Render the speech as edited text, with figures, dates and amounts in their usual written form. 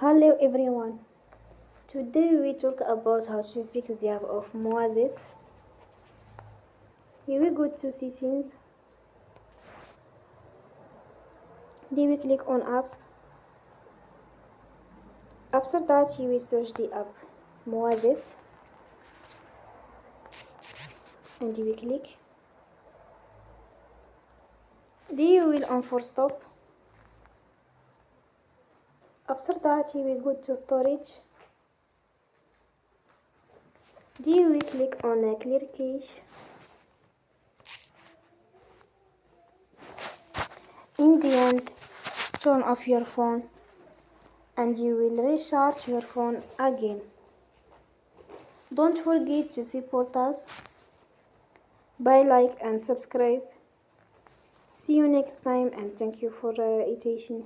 Hello everyone. Today we talk about how to fix the app of Moises. Here we go to settings. Then we click on apps. After that you will search the app Moises and you will click. Then you will on for stop. After that you will go to storage. Then you will click on clear cache. In the end, turn off your phone and you will recharge your phone again. Don't forget to support us by like and subscribe. See you next time and thank you for attention.